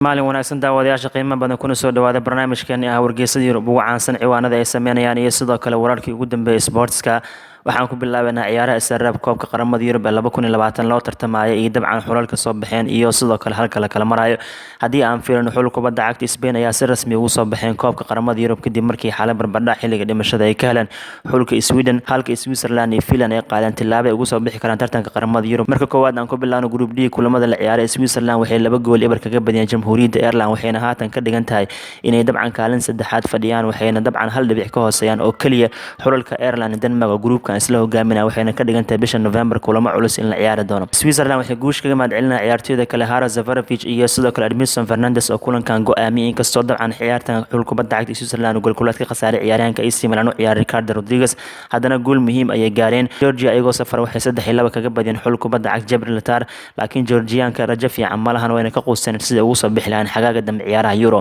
maalin wanaagsan daawadayaasha qiimo badan kuna soo dhawaada barnaamijkeeni ah wargeysada Yurub ugu caansan ciwaanada ay sameynayaan iyo sidoo kale wararkii ugu dambeeyay sportska waxaan ku bilaabaynaa ciyaaraha isreeb koobka qaramada Yurub ee 2020 loo tartamayo iyo dabcan xulalka soo baxeen iyo sidoo kale halka la kala marayo haddii aan fiirino xul kubadda cagta Spain ayaa si rasmi ugu soo baxeen koobka qaramada Yurub kadib markii xaalad barbardhac xilliga dhimashada ay ka heleen xulka Sweden halka Switzerland iyo Finland ay qaadeen tilaabo ay ugu soo bixi karaan tartanka qaramada Yurub marka koowaad aan ku bilaabno group D kulamada la ciyaaray Switzerland waxay 2 gool eber kaga badiyeen jamhuuriyadda Ireland waxayna haatan ka dhigan tahay inay dabcan kaalin saddexaad fadhiyaan waxayna dabcan hal dhibic ka hooseeyaan oo kaliya xulalka Ireland iyo Denmark oo groupkan isla hogaaminaya waxayna ka dhigan tahay bisha November kulamo culus in la ciyaari doono Switzerland waxay guush kaga mahadcelinayaan ciyaartoyda kale Hara Zavarovic iyo sidoo kale Edmilson Fernandes oo kulankan go'aamiyay inkastoo dabcan ciyaartan xul kubadda cagta Switzerland oo gool ka khasaaray ciyaaryahanka AC Milan oo ciyaar Ricardo Rodriguez haddana gool muhiim ayay gaareen Georgia ayagoo safar waxay 3-2 kaga badiyeen xul kubadda cagta Gibraltar laakiin Georgianka rajo fiican ma lahan wayna ka quuseen sida ugu soo bixi lahayn xagaaga dambe ciyaaraha Euro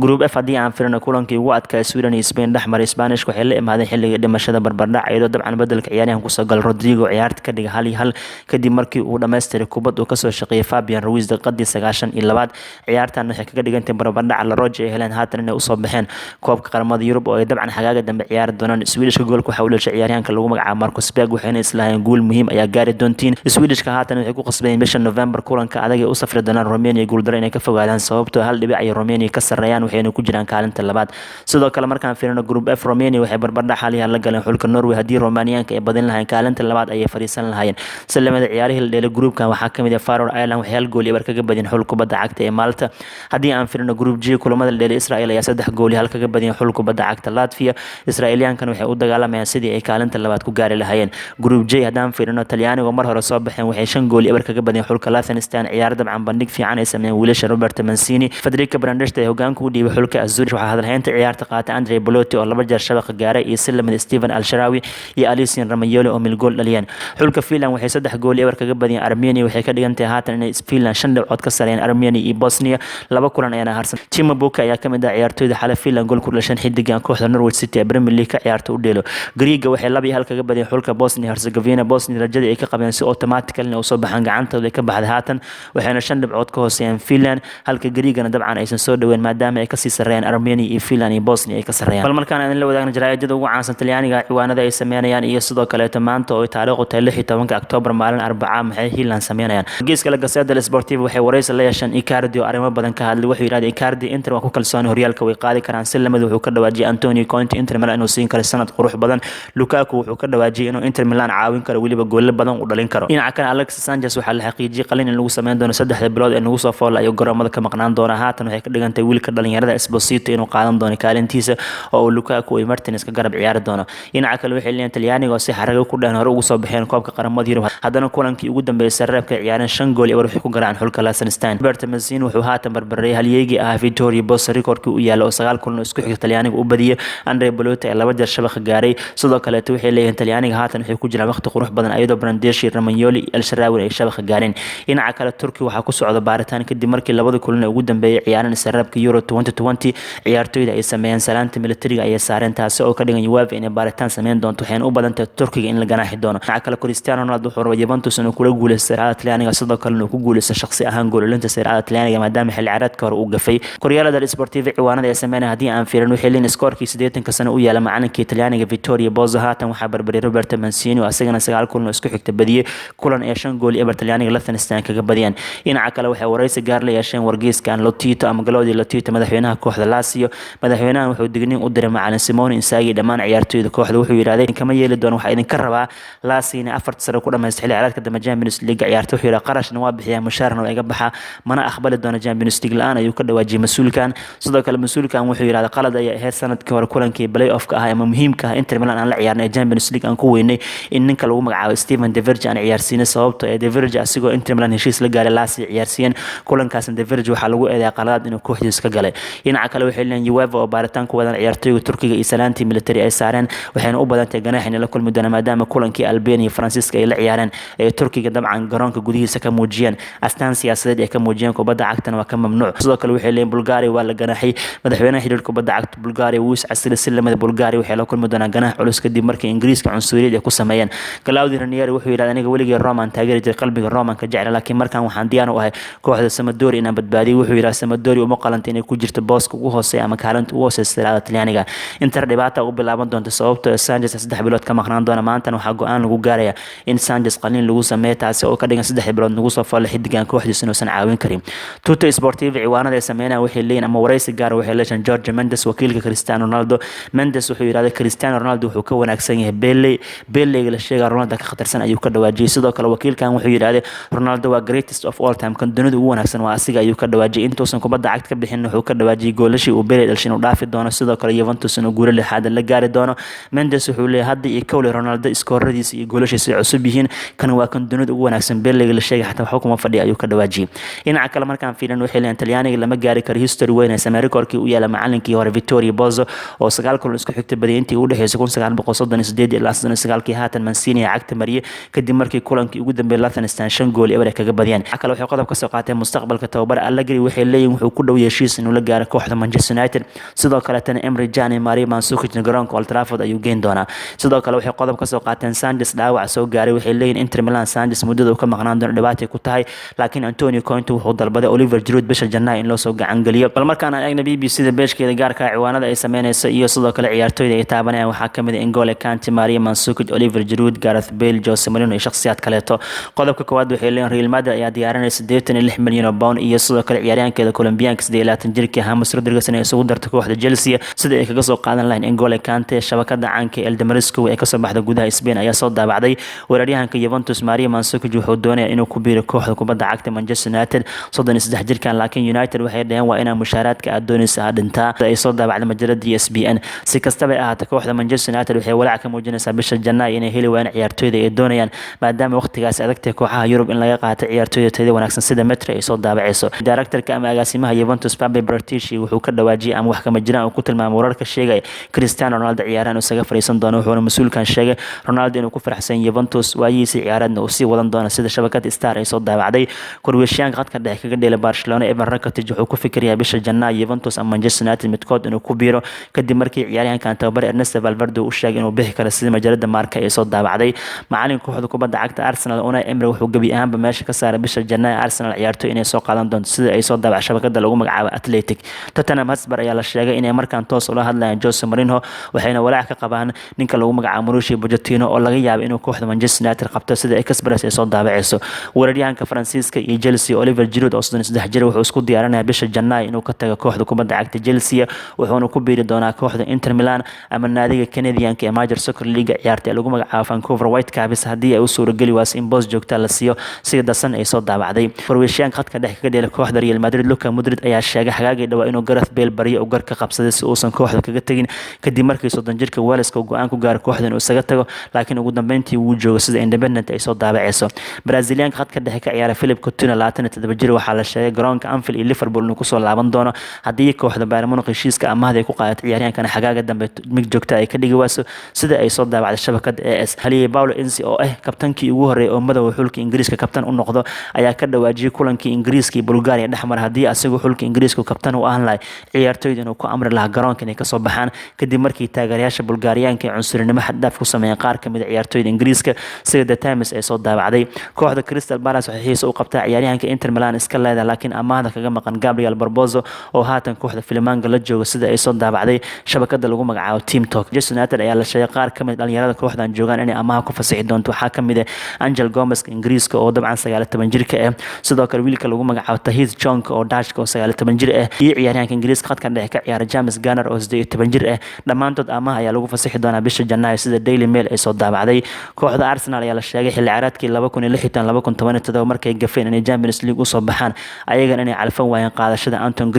group F hadii aan fiirino kulankii ugu adkaa Sweden iyo Spain dhexmaray Spanish waxay la imaadeen xilliga dhimashada barbardhac iyadoo dabcan bedelka ciyaaryahan ku soo gal Rodrigo ciyaarta ka dhigay 1-1 kadib markii uu dhameystiray kubad uu ka soo shaqeeyay Fabian Ruiz daqiiqadii 92 ciyaartan waxay kaga dhigantay barbardhac la Roja ay heleen haatan inay u soo baxeen koobka qaramada Yurub oo ay dabcan xagaaga dambe ciyaari doonaan Swedishka goolka waxa uu leeyahay ciyaaryahanka lagu magacaabo Marcus Berg waxayna islaayeen gool muhiim ayaa gaari doontiin Swedishka haatan waxay ku qasbayeen bisha November kulanka adag ee u safri doonaan Romania guuldaro inay ka fogaadaan sababtoo hal dhibic ay Romania ka sareeyaan waxayna ku jiraan kaalinta labaad sidoo kale markaan fiirino group F Romania waxay barbardhac xaliyan la galeen xulka Norway hadii Romanianka ay badin lahayn kaalinta labaad ayay fariisan lahaayeen salamada ciyaarihii la dheelay groupkan waxaa kamid ah Faroe Island waxay hal gool eber kaga badiyeen xul kubadda cagta ee Malta hadii aan fiirino group G kulamada la dheelay Israel ayaa 3 gool hal kaga badiyeen xul kubadda cagta Latvia Israeliyaankan waxay u dagaalamayaan sidii ay kaalinta labaad ku gaari lahaayeen group J hadaan fiirino Talyaaniga mar hore soo baxeen waxay 5 gool eber kaga badiyeen xulka Liechtenstein ciyaar dabcan bandhig fiican ay sameeyeen wiilasha Roberto Mancini Federico Brandesta ee hogaanka u dhiibay xulka Azzurri waxaa hadalhaynta ciyaarta qaatay Andrea Belotti oo 2 jeer shabaqa gaaray iyo Salamad Steven Al-Sharawi iyo Alison Romagnoli oo mil gool dhaliyeen xulka Finland waxay 3 gool eber kaga badiyeen Armenia waxay ka dhigantahay haatan inay Finland 5 dhibcood ka sareeyeen Armenia iyo Bosnia laba kulan ayana harsan Timo Pukki ayaa kamid ah ciyaartoyda xalay Finland gool ku dhashan xidigan kooxda Norwich City ee Premier League ka ciyaarta u dheelo Greega waxay 2-1 kaga badiyeen xulka Bosnia Herzegovina Bosnia rajada ay ka qabeen si automatically oo soo baxan gacantooda ka baxday haatan waxayna 5 dhibcood ka hooseeyeen Finland halka Greegana dabcan aysan soo dhaweyn maadaama ay ka sii sareeyeen Armenia iyo Finland iyo Bosnia ay ka sareeyaan bal markaan aan la wadaagno jaraa'idada ugu caansan Talyaaniga ciwaanada ay sameynayaan iyo sidoo kale maanta oo taariikhdu tahay 16 October maalin Arbaca maxay Finland sameynayaan geeska la Gazzetta dello Sportivo waxay wareysi la yeesheen Icardi oo arrimo badan ka hadlay wuxuu yiraahday Icardi Inter waa ku kalsoon horyaalka way qaadi karaan Salamada wuxuu ka dhawaajiyay Antonio Conte Inter Milan inuu siin karo sanad qurux badan Lukaku wuxuu ka dhawaajiyay inuu Inter Milan caawin karo waliba gool badan u dhalin karo dhinaca kale Alexis Sanchez waxaa la xaqiijiyay qalin in lagu sameyn doono 3 bilood ee lagu soo foolayo garoomada ka maqnaan doona haatan waxay ka dhigantay wiilka dhalinyarada Esposito inuu qaadan doono kaalintiisa oo Lukaku iyo Martinez ka garab ciyaari doono dhinaca kale waxay leeyihiin Talyaaniga oo si xarago ku dhan hore ugu soo baxeen koobka qaramada Yurub haddana kulankii ugu dambeeyay sareebka ciyaareen 5 gool eber waxay ku garaaceen xulka Liechtenstein Roberto Mancini wuxuu haatan barbaray halyeegi ah Vittorio Bossi recordkii u yaalo oo 9 kulan isku xigta Talyaaniga u badiyay Andrea Belotti ee 2 jeer shabaqa gaaray sidoo kale waxay leeyihiin Talyaaniga haatan waxay ku jiraan waqti qurux badan ayadoo Brandesti Romagnoli iyo Al-Sharawi ay shabaqa gaareen dhinaca kale Turkiga waxaa ku socda baaritaan kadib markii 2 kulan ugu dambeeyay ciyaareen sareebka Euro 2020 ciyaartoyda ay sameeyeen salaanta militariga ay saareen taasi oo ka dhigan UEFA inay baaritaan sameyn doonto waxayna u badan tahay Turkiga in la ganaaxi doono dhinaca kale Cristiano Ronaldo wuxuu rabay Juventus inuu kula guuleysto Serie A Talyaaniga sidoo kale inuu ku guuleysto shakhsi ahaan goolinta Serie A Talyaaniga maadaama xilli ciyaareedka hore uu gafay Corriere dello Sportivo ciwaanada ay sameeyeen hadii aan fiirino waxay leeyihiin scorekii 80 sano u yaala macallinkii Talyaaniga Vittorio Bossi haatan waxaa barbaray Roberto Mancini oo asagana 9 kulan isku xigta badiyay kulan ee 5 gool eber Talyaaniga Liechtenstein kaga badiyeen dhinaca kale waxay wareysi gaar la yeesheen wargeyskan Lotito ama Claudio Lotito madaxweynaha kooxda Lazio madaxweynaha wuxuu digniin u diray macallin Simone Inzaghi dhamaan ciyaartoyda kooxda wuxuu yiraahday kama yeeli doono waxa idin ka rabaa Lazio inay 4 sano ku dhameeyay xilli ciyaareedka dambe Champions League ciyaarto wuxuu yiraahday qarashna waa bixiyaa mushaarna waa iga baxa mana aqbali doono Champions League la'aan ayuu ka dhawaajiyay mas'uulkan sidoo kale mas'uulkan wuxuu yiraahday qalad ay ahayd sanadkii hore kulankii play-off ka ah ama muhiimka ah Inter Milan aan la ciyaarnay Champions League aan ku weynay in ninka lagu magacaabo Steven De Vrij aan ciyaarsiinay sababtoo ah De Vrij asigoo Inter Milan heshiis la gaaray Lazio ciyaarsiin kulankaas De Vrij waxa lagu eedeeyay qalad inuu kooxdiisa ka galay dhinaca kale waxay leeyihiin UEFA oo baaritaan ku wadan ciyaartoyga Turkiga iyo salaantii military ay saareen waxayna u badan tahay ganaax in la kulmi doona maadaama kulankii Albania Francisca ay la ciyaareen ee Turkiga dabcan garoonka gudihiisa ka muujiyeen astaan siyaasadeed ay ka muujiyeen kubadda cagtana waa ka mamnuuc sidoo kale waxay leeyihiin Bulgaria waa la ganaxay madaxweynaha xiriirka kubadda cagta Bulgaria wuu iscasilay si lamada Bulgaria waxay la kulmi doonaan ganax culus kadib markii Ingiriiska cunsuriyad ay ku sameeyeen Claudio Ranieri wuxuu yiraahday aniga weligii Roman taageeri jiray qalbiga Roman ka jecel laakiin markaan waxaan diyaar u ahay kooxda Sampdoria inaan badbaadiyo wuxuu yiraahday Sampdoria uma qalanta inay ku jirto booska ugu hooseeya ama kaalinta ugu hooseeya Talyaaniga inta dhibaato u bilaaban doonto sababtoo Sanchez 3 bilood ka maqnaan doona maanta waxaa go'aan lagu gaaraya in Sanchez qalin lagu sameeyo taasi oo ka dhigan 3 bilood lagu soo falay xidigan kooxdiisa inuusan caawin karin Tutto Sportivo ciwaanada ay sameeyaan waxay leeyihiin ama wareysi gaar waxay leeyihiin Jorge Mendes wakiilka Cristiano Ronaldo Mendes wuxuu yiraahday Cristiano Ronaldo wuxuu ka wanaagsan yahay Pele la sheegay Ronaldo ka khatarsan ayuu ka dhawaajiyay sidoo kale wakiilkan wuxuu yiraahday Ronaldo waa greatest of all time kan dunida ugu wanaagsan waa asiga ayuu ka dhawaajiyay intuusan kubadda cagta ka bixin wuxuu ka dhawaajiyay goolashii uu Pele dhalshin u dhaafi doono sidoo kale Juventus inuu guul lixaad la gaari doono Mendes wuxuu leeyahay hadda iyo kowle Ronaldo iskooradiisa iyo goolashiisa cusub yihiin kan waa kan dunida ugu wanaagsan Pele la sheegay xataa wuxuu kuma fadhiyo ayuu ka dhawaajiyay dhinaca kale markaan fiirin waxay leeyahay Talyaaniga lama gaari karo history weyn ee Samee rekoorkii u yaala macallinkii hore Vittorio Pozzo oo 9 kulan isku xigtay badiyay intii u dhaxaysay 1938 ilaa 1939 haatan Mancini cagta mariyay kadib markii kulankii ugu dambeeyay Liechtenstein 5 gool eber kaga badiyeen kale waxay qodob ka soo qaateen mustaqbalka tababar Allegri waxay leeyihiin wuxuu ku dhow heshiis inuu la gaaro kooxda Manchester United sidoo kale tan Emre Can iyo Mario Mandzukic garoonka Old Trafford ayuu geyn doonaa sidoo kale waxay qodob ka soo qaateen Sanchez dhaawac soo gaaray waxay leeyihiin Inter Milan Sanchez muddada uu ka maqnaan doono dhibaato ku tahay laakiin Antonio Conte wuxuu dalbaday Oliver Giroud bisha Janaayo in loo soo gacan galiyo bal markaan eegna BBC-da beeshkeeda gaarka ciwaanada ay sameynayso iyo sidoo kale ciyaartooyda ay taabanayaan waxaa kamid ah N'Golo Kante Mario Mandzukic Oliver Giroud Gareth Bale Jose Mourinho iyo shakhsiyaad kaleeto qodobka koowaad waxay leeyihiin Real Madrid ayaa diyaarinaysa 86 milyan oo pound iyo sidoo kale ciyaaryahankeeda Colombianka 28 jirka James Rodriguez inay isugu darto kooxda Chelsea sida ay kaga soo qaadan lahayn N'Golo Kante shabakada caanka El Damarisco ee ka soo baxda gudaha Spain ayaa soo daabacday weeraryahanka Juventus Mario Mandzukic wuxuu doonayaa inuu ku biiro kooxda kubadda cagta Manchester United 33 jirkan laakiin United waxay dhaheen waa inaa mushaaraadka aad doonaysa dhintaa ay soo daabacday majalada ESPN si kastaba ay ahaato kooxda Manchester United waxay walaac ka muujinaysaa bisha Janaayo inay heli waayaan ciyaartooyda ay doonayaan maadaama waqtigaas adagtay kooxaha Yurub in laga qaato ciyaartooyda tayada wanaagsan sida Metro ay soo daabacayso directorka ama agaasimaha Juventus Pape Bertici wuxuu ka dhawaajiyay ama wax kama jiraan uu ku tilmaamay wararka sheegay Cristiano Ronaldo ciyaaraan isaga fariisan doono wuxuuna mas'uulkan sheegay Ronaldo inuu ku faraxsan Juventus waayiisi ciyaaradna uu sii wadan doono sida shabakada Star ay soo daabacday Croatianka khadka dhexe kaga dheelay Barcelona Ivan Rakitic wuxuu ku fikirayaa bisha Janaayo Juventus ama Manchester United midkood inuu ku biiro kadib markii ciyaaryahankan tababar Ernesto Valverde uu sheegay inuu bixi karo sida majalada Marca ay soo daabacday macallin kooxda kubadda cagta Arsenal Unai Emery wuxuu gabi ahaanba meesha ka saaray bisha Janaayo Arsenal ciyaartooy inay soo qaadan doonto sida ay soo daabacay shabakada lagu magacaabo Athletic Tottenham Hotspur ayaa la sheegay inay markaan toos ula hadlayaan Jose Mourinho waxayna walaac ka qabaan ninka lagu magacaabo Mauricio Pochettino oo laga yaabo inuu kooxda Manchester United qabto sida Express ay soo daabacayso weeraryahanka Faransiiska iyo Chelsea Oliver Giroud oo 33 jir wuxuu isku diyaarinayaa bisha Janaayo inuu ka tago kooxda kubadda cagta Chelsea wuxuuna ku biiri doonaa kooxda Inter Milan ama naadiga Canadianka ee Major Soccer League ciyaarta lagu magacaabo Vancouver Whitecaps haddii ay u suuragali waayso in boos joogta la siiyo sida dasan ay soo daabacday Croatianka khadka dhexe kaga dheelay kooxda Real Madrid Luka Modric ayaa sheegay xagaagii dhawaa inuu Gareth Bale bariyo uu garka qabsaday si uusan kooxda kaga tagin kadib markii 30 jirka Wales ka go'aan ku gaaray kooxda inuu isaga tago laakiin ugu dambeyntii wuu joogo sida Independent ay soo daabacayso Brazilianka khadka dhexe ka ciyaara Philippe Coutinho 27 jir waxaa la sheegay garoonka Anfield iyo Liverpool inuu ku soo laaban doono haddii kooxda Bayern Munich heshiiska amaahda ay ku qaadatay ciyaaryahankana xagaaga dambe mid joogta ay ka dhigi wayso sida ay soo daabacday shabakada AS haliyay Paulo Enzi oo kabtankii ugu horeeyay oo madaxa xulka Ingiriiska kabtan u noqdo ayaa ka dhawaajiyay kulankii Ingiriiska iyo Bulgaria dhexmar haddii asagu xulka Ingiriiska kabtan u ahaan lahay ciyaartooyda inuu ku amri lahaa garoonka inay ka soo baxaan kadib markii taageerayaasha Bulgaariyaanka ay cunsurinimo xad dhaaf ku sameeyeen qaar kamid ah ciyaartooyda Ingiriiska sida The Times ay soo daabacday kooxda Crystal Palace waxay xiiso u qabtaa ciyaaryahanka Inter Milan iska leedahay laakiin amaahda kaga maqan Gabriel Barbosa oo haatan kooxda Flamingo la jooga sida ay soo daabacday shabakada lagu magacaabo Team Talk Manchester United ayaa la sheegay qaar kamid dhalinyarada kooxdan joogan inay amaah ku fasaxi doonto waxaa kamid ah Angel Gomez Ingiriiska oo dabcan 19 jirka ah sidoo kale wiilka lagu magacaabo Tahith Chong oo Dutchka oo 19 jir ah iyo ciyaaryahanka Ingiriiska khadka dhexe ka ciyaara James Garner oo 18 jir ah dhamaantood amaah ayaa lagu fasaxi doonaa bisha Janaayo sida Daily Mail ay soo daabacday kooxda Arsenal ayaa la sheegay xilli ciyaareedkii 2016-2017 markay gafeen inay Champions League u soo baxaan ayagana inay calfan waayeen qaadashada Anton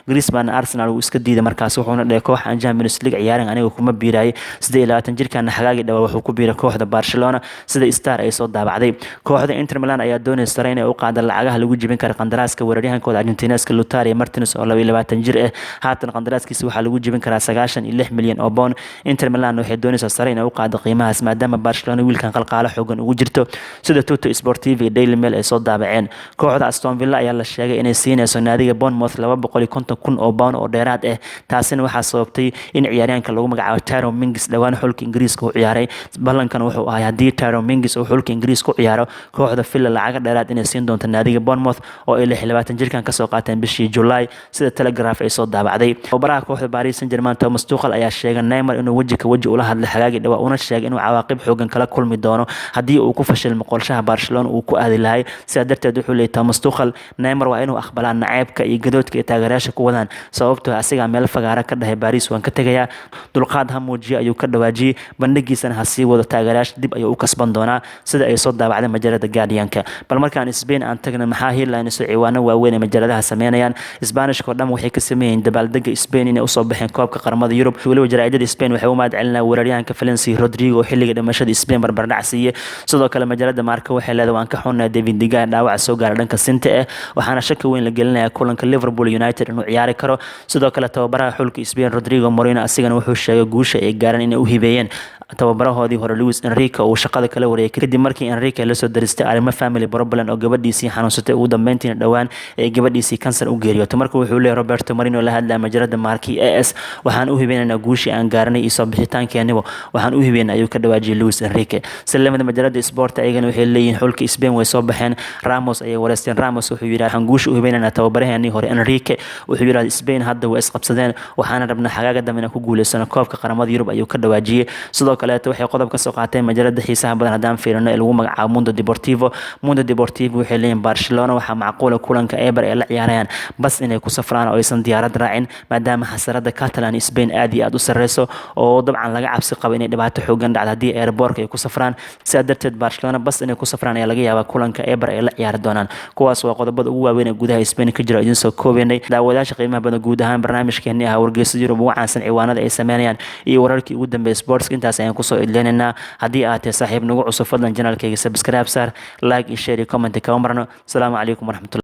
Griezmann Arsenal uu iska diiday markaas wuxuuna dhahay koox aan Champions League ciyaaran aniga kuma biiray 28 jirkan xagaagii dhawaa wuxuu ku biiray kooxda Barcelona sida Star ay soo daabacday kooxda Inter Milan ayaa doonaysa inay u qaadaan lacagaha lagu jibin karo qandaraaska weeraryahankooda Argentinaska Lautaro Martinez oo 22 jir ah haatan qandaraaskiisa waxaa lagu jibin karaa 96 milyan oo pound Inter Milan waxay doonaysaa sare inay u qaado qiimahaas maadaama Barcelona wiilkan qalqaalo xoogan ugu jirto sida Tutto Sportivo iyo Daily Mail ay soo daabaceen. Kooxda Aston Villa ayaa la sheegay inay siinayso naadiga Bournemouth 250,000 oo pound oo dheeraad ah. taasina waxaa sababtay in ciyaaryahanka lagu magacaabo Tyrone Mings dhawaan xulka Ingiriiska u ciyaaray. ballankan wuxuu ahaa haddii Tyrone Mings uu xulka Ingiriiska u ciyaaro kooxda Villa lacag dheeraad inay siin doonto naadiga Bournemouth oo ay 26 jirkan ka soo qaateen bishii July sida Telegraph ay soo daabacday. tababaraha kooxda Paris Saint-Germain Thomas Tuchel ayaa sheegay Neymar inuu waji ka waji ula hadlay xagaagii dhawaa una sheegay inuu cawaaqib xoogan kala kulmi doono haddii uu ku fashilmo qorshaha Barcelona uu ku aadi lahay. sidaa darteed wuxuu leeyahay Thomas Tuchel Neymar waa inuu aqbalaa nacaybka iyo gadoodka ay taageerayaasha ku wadaan sababtoo asiga meel fagaara ka dhahay Paris waan ka tagayaa dulqaad ha muujiyo ayuu ka dhawaajiyay bandhigiisana ha sii wado taageerayaasha dib ayuu u kasban doonaa sida ay soo daabacday majalada Guardian-ka. bal markaan Spain aan tagna maxaa headline-soo ciwaano waaweyn ee majaladaha sameynayaan. Isbaanishka oo dhan waxay ka sameeyeen dabaaldega Spain inay u soo baxeen koobka qaramada Yurub. waliba jaraa'idada Spain waxay u mahadcelinayaan weeraryahanka Valencia Rodrigo oo xilliga dhimashada Spain barbardhac siiyay. sidoo kale majalada Marca waxay leedahay waan ka xunnahay David De Gea dhaawac soo gaaray dhanka sinta ah waxaana shaki weyn la gelinayaa kulanka Liverpool United inuu ciyaari karo. sidoo kale tababaraha xulka Spain Rodrigo Moreno asigana wuxuu sheegay guusha ay gaareen inay u hibeeyeen tababarahoodii hore Luis Enrique oo shaqada kala wareegay kadib markii Enrique la soo daristay arrimo family problem oo gabadhiisii xanuunsatay ugu dambeyntiina dhawaan ee gabadhiisii kansar u geeriyootay. marka wuxuu leeyahay Roberto Moreno la hadlay majalada Marca AS waxaan u hibeenaynaa guushii aan gaarnay iyo soo bixitaankeennaba waxaan u hibeenay ayuu ka dhawaajiyay Luis Enrique. salamada majalada Sport ayagana waxay leeyihiin xulka Spain way soo baxeen. Ramos ayay wareysteen. Ramos wuxuu yiri waxaan guusha u hibeenaynaa tababaraheennii hore Enrique wuxuu yiri Spain hadda way isqabsadeen waxaana rabnaa xagaaga dambe inaan ku guuleysano koobka qaramada Yurub ayuu ka dhawaajiyay. sidoo kale waxay qodob ka soo qaateen majalada xiisaha badan hadaan fiirino ee lagu magacaabo Mundo Deportivo. Mundo Deportivo waxay leeyihiin Barcelona waxaa macquul kulanka Eibar ay la ciyaarayaan bas inay ku safraan oo aysan diyaarad raacin maadaama xasarada Catalan Spain aad iyo aad u sareyso oo dabcan laga cabsi qabo inay dhibaato xoogan dhacdo haddii airport ay ku safraan. sidaa darteed Barcelona bas inay ku safraan ayaa laga yaabaa kulanka Eibar ay la ciyaari doonaan. kuwaas waa qodobada ugu waaweyn ee gudaha Spain ka jira idin soo koobaynay. daawadayaasha qiimaha badan guud ahaan barnaamijkeennii wargeysada Yurub ugu caansan ciwaanada ay sameynayaan iyo wararkii ugu dambeeyay sports intaas ayaan ku soo idleenaynaa. haddii aad tahay saaxiib nagu cusub fadlan janaalkayga subscribe saar like iyo share iyo comment ka marno. Assalaamu calaykum waraxmatullahi